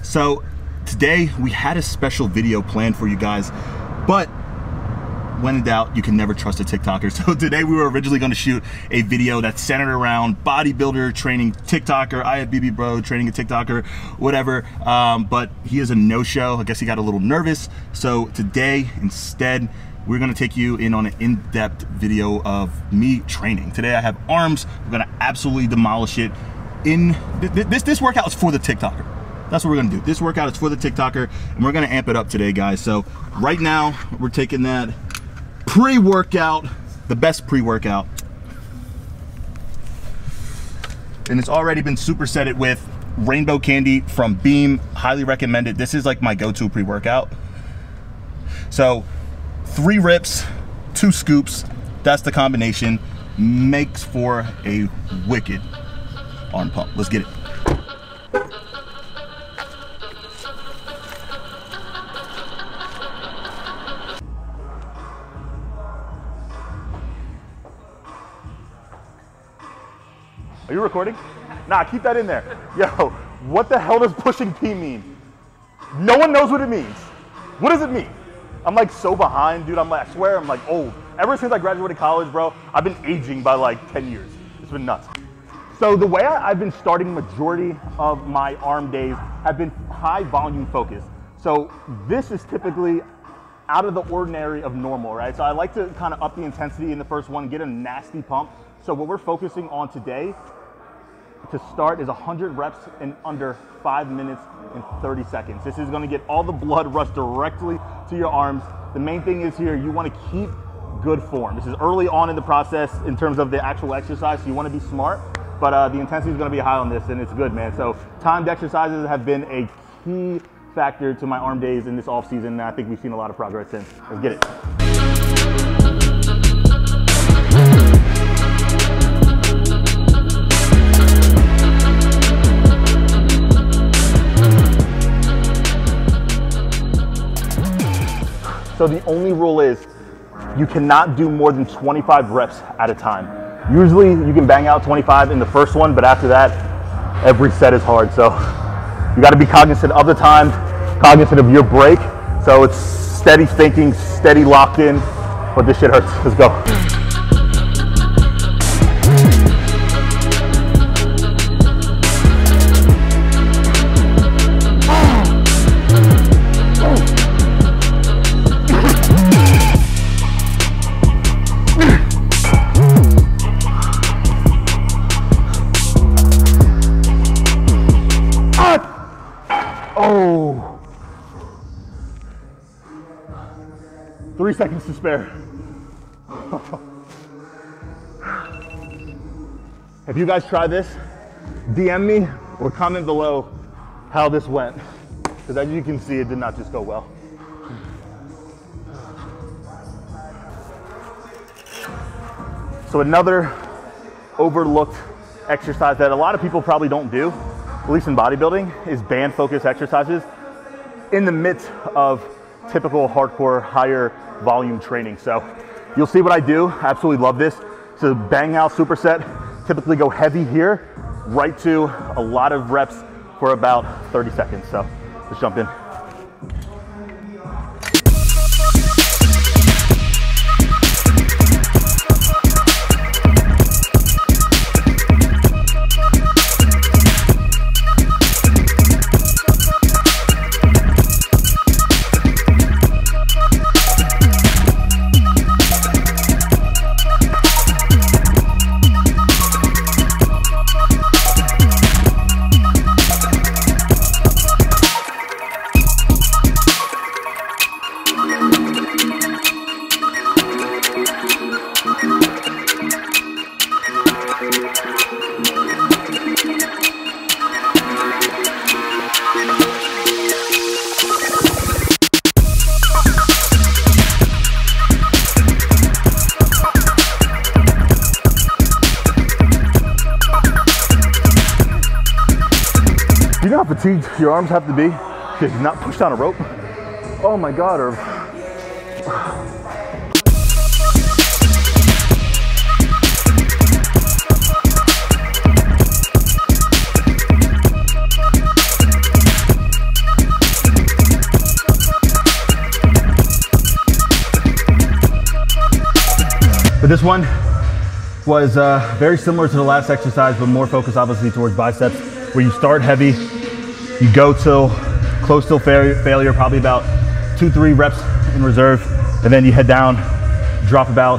So today we had a special video planned for you guys, but when in doubt, you can never trust a TikToker. So today we were originally going to shoot a video that's centered around bodybuilder training TikToker, IFBB bro training a TikToker, whatever. But he is a no-show. I guess he got a little nervous. So today, instead, we're going to take you in on an in-depth video of me training. Today I have arms. We're going to absolutely demolish it. This workout is for the TikToker. That's what we're gonna do. This workout is for the TikToker, and we're gonna amp it up today, guys. So right now, we're taking that pre-workout, the best pre-workout, and it's already been supersetted with rainbow candy from Beam. Highly recommend it. This is like my go-to pre-workout. So 3 rips, 2 scoops, that's the combination. Makes for a wicked arm pump. Let's get it. Are you recording? Nah, keep that in there. Yo, what the hell does pushing P mean? No one knows what it means. What does it mean? I'm like so behind, dude. I swear I'm like old. Ever since I graduated college, bro, I've been aging by like 10 years. It's been nuts. So the way I've been starting majority of my arm days have been high volume focused. So this is typically out of the ordinary of normal, right? So I like to kind of up the intensity in the first one, get a nasty pump. So what we're focusing on today to start is 100 reps in under 5 minutes and 30 seconds. This is gonna get all the blood rush directly to your arms. The main thing is here, you wanna keep good form. This is early on in the process in terms of the actual exercise, so you wanna be smart, but the intensity is gonna be high on this, and it's good, man. So timed exercises have been a key factor to my arm days in this off season, and I think we've seen a lot of progress since. Let's get it. So the only rule is you cannot do more than 25 reps at a time. Usually you can bang out 25 in the first one, but after that, every set is hard. So you gotta be cognizant of the time, cognizant of your break. So it's steady thinking, steady locked in, but this shit hurts. Let's go. Oh, 3 seconds to spare. If you guys try this, DM me or comment below how this went, because as you can see, it did not just go well. So another overlooked exercise that a lot of people probably don't do, at least in bodybuilding, is band focus exercises in the midst of typical hardcore higher volume training. So you'll see what I do. I absolutely love this. So bang out superset, typically go heavy here, right to a lot of reps for about 30 seconds. So let's jump in. You know how fatigued your arms have to be because you're not pushed on a rope? Oh my God, Irv. But this one was very similar to the last exercise, but more focused obviously towards biceps, where you start heavy, you go till close till failure, probably about 2-3 reps in reserve, and then you head down, drop about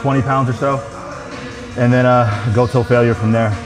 20 pounds or so, and then go till failure from there.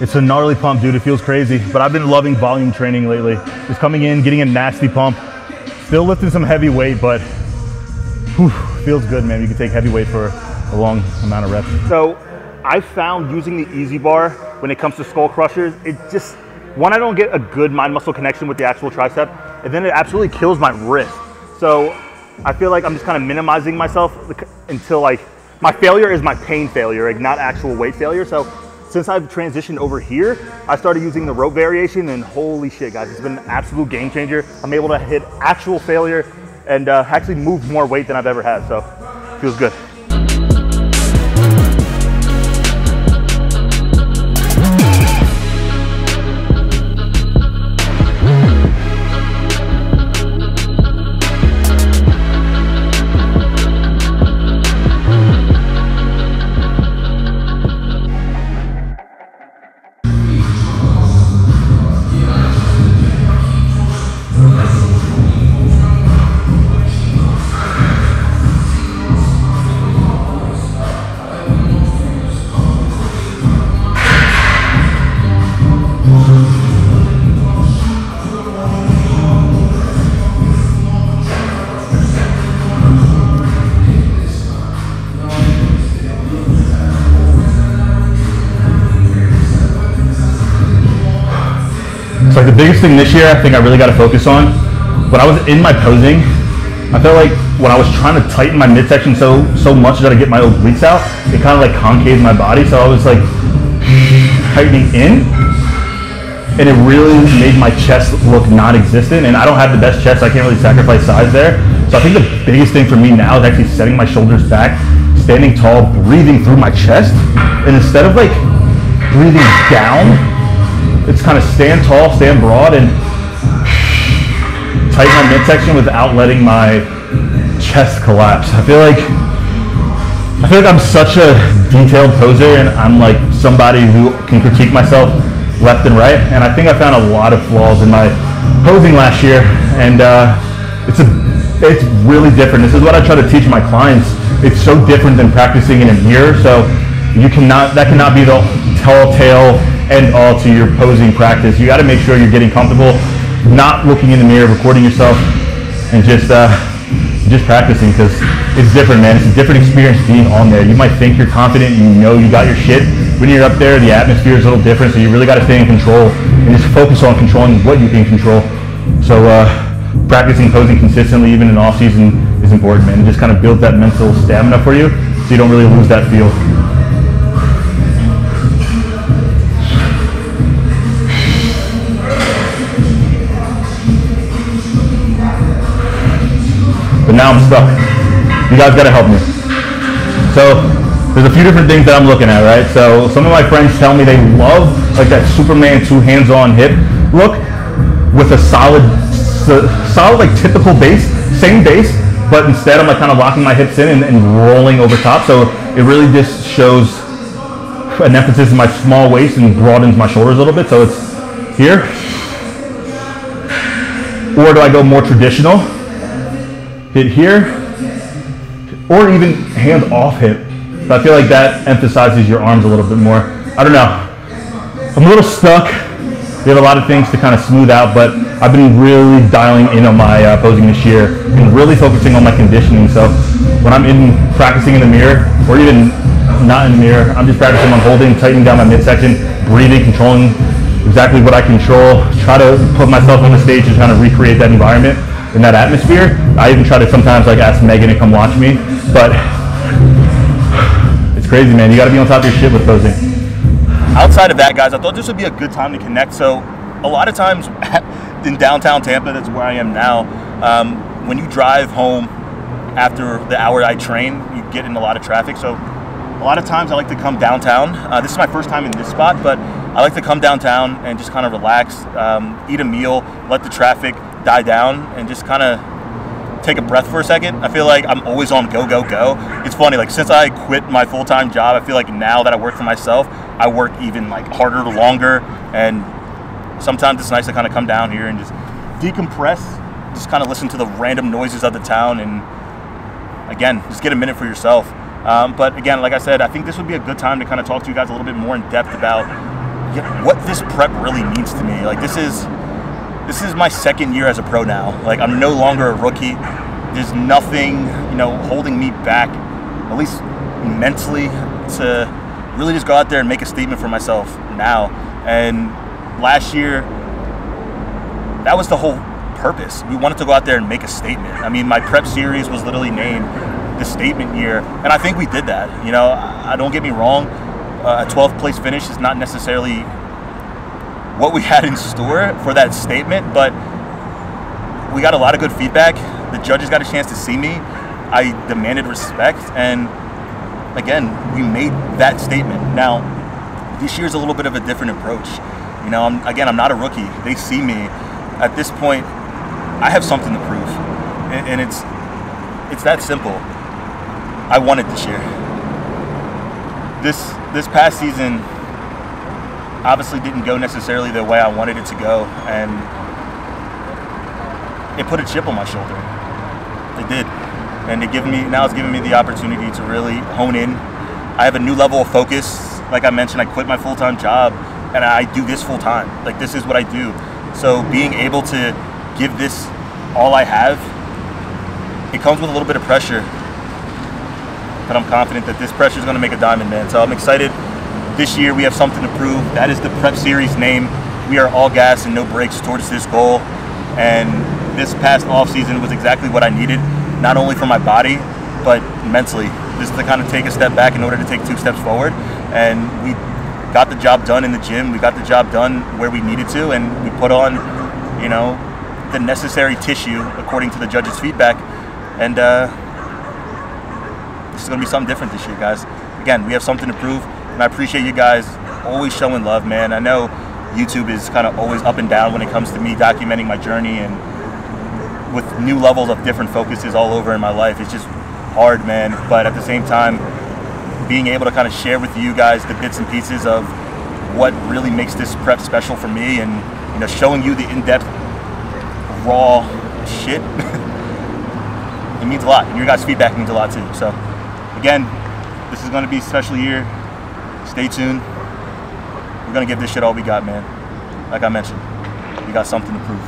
It's a gnarly pump, dude. It feels crazy, but I've been loving volume training lately. Just coming in, getting a nasty pump, still lifting some heavy weight, but whew, feels good, man. You can take heavy weight for a long amount of reps. So I found using the EZ bar when it comes to skull crushers, it just, one, I don't get a good mind muscle connection with the actual tricep, and then it absolutely kills my wrist. So I feel like I'm just kind of minimizing myself until like, my failure is my pain failure, like not actual weight failure. So since I've transitioned over here, I started using the rope variation, and holy shit, guys, it's been an absolute game changer. I'm able to hit actual failure and actually move more weight than I've ever had, so feels good. So like the biggest thing this year I think I really got to focus on, when I was in my posing, I felt like when I was trying to tighten my midsection so much that I get my obliques out, it kind of like concaved my body. So I was like tightening in, and it really made my chest look non-existent. And I don't have the best chest, so I can't really sacrifice size there. So I think the biggest thing for me now is actually setting my shoulders back, standing tall, breathing through my chest, and instead of like breathing down, it's kind of stand tall, stand broad, and tighten my midsection without letting my chest collapse. I feel like I'm such a detailed poser, and I'm like somebody who can critique myself left and right. And I think I found a lot of flaws in my posing last year, and it's really different. This is what I try to teach my clients. It's so different than practicing in a mirror. So that cannot be the telltale end all to your posing practice. You got to make sure you're getting comfortable, not looking in the mirror, recording yourself, and just practicing, because it's different, man. It's a different experience being on there. You might think you're confident, you know you got your shit. When you're up there, the atmosphere is a little different, so you really got to stay in control and just focus on controlling what you can control. So practicing posing consistently, even in off season, is important, man. It just kind of builds that mental stamina for you, so you don't really lose that feel. But now I'm stuck. You guys gotta help me. So there's a few different things that I'm looking at, right? So some of my friends tell me they love like that Superman 2 hands-on hip look with a solid like typical base, same base, but instead I'm like kind of locking my hips in and rolling over top. So it really just shows an emphasis in my small waist and broadens my shoulders a little bit. So it's here. Or do I go more traditional? Hit here, or even hand off hip. So I feel like that emphasizes your arms a little bit more. I don't know. I'm a little stuck. We have a lot of things to kind of smooth out, but I've been really dialing in on my posing this year and really focusing on my conditioning. So when I'm practicing in the mirror, or even not in the mirror, I'm just practicing on holding, tightening down my midsection, breathing, controlling exactly what I control. Try to put myself on the stage and kind of recreate that environment in that atmosphere. I even try to sometimes like ask Megan to come watch me, but it's crazy, man. You got to be on top of your shit with posing. Outside of that, guys, I thought this would be a good time to connect. So a lot of times in downtown Tampa, that's where I am now, when you drive home after the hour I train, you get in a lot of traffic. So a lot of times I like to come downtown. This is my first time in this spot, but I like to come downtown and just kind of relax, eat a meal, let the traffic die down, and just kind of take a breath for a second. I feel like I'm always on go, go, go. It's funny, like since I quit my full-time job, I feel like now that I work for myself, I work even like harder, longer, and sometimes it's nice to kind of come down here and just decompress, just kind of listen to the random noises of the town, and again, just get a minute for yourself. But again, like I said, I think this would be a good time to kind of talk to you guys a little bit more in depth about what this prep really means to me. Like this is my second year as a pro now. Like I'm no longer a rookie. There's nothing, holding me back, at least mentally, to really just go out there and make a statement for myself now. And last year, that was the whole purpose. We wanted to go out there and make a statement. I mean, my prep series was literally named the statement year, and I think we did that. I don't get me wrong, a 12th place finish is not necessarily what we had in store for that statement, but we got a lot of good feedback. The judges got a chance to see me. I demanded respect, and again, we made that statement. Now, this year's a little bit of a different approach. I'm not a rookie. They see me. At this point, I have something to prove, and it's that simple. I won it this year. This past season obviously didn't go necessarily the way I wanted it to go, and it put a chip on my shoulder. It did, and it's giving me the opportunity to really hone in. I have a new level of focus. Like I mentioned, I quit my full-time job, and I do this full-time. Like this is what I do. So being able to give this all I have, it comes with a little bit of pressure, but I'm confident that this pressure is going to make a diamond, man. So I'm excited. This year we have something to prove. That is the prep series name. We are all gas and no brakes towards this goal. And this past off season was exactly what I needed, not only for my body, but mentally. Just to kind of take a step back in order to take 2 steps forward. And we got the job done in the gym. We got the job done where we needed to, and we put on, the necessary tissue according to the judges' feedback. And this is going to be something different this year, guys. Again, we have something to prove, and I appreciate you guys always showing love, man. I know YouTube is kind of always up and down when it comes to me documenting my journey, and with new levels of different focuses all over in my life, it's just hard, man. But at the same time, being able to kind of share with you guys the bits and pieces of what really makes this prep special for me, and showing you the in-depth, raw shit, it means a lot. And your guys' feedback means a lot too. So again, this is going to be a special year. Stay tuned. We're going to give this shit all we got, man. Like I mentioned, we got something to prove.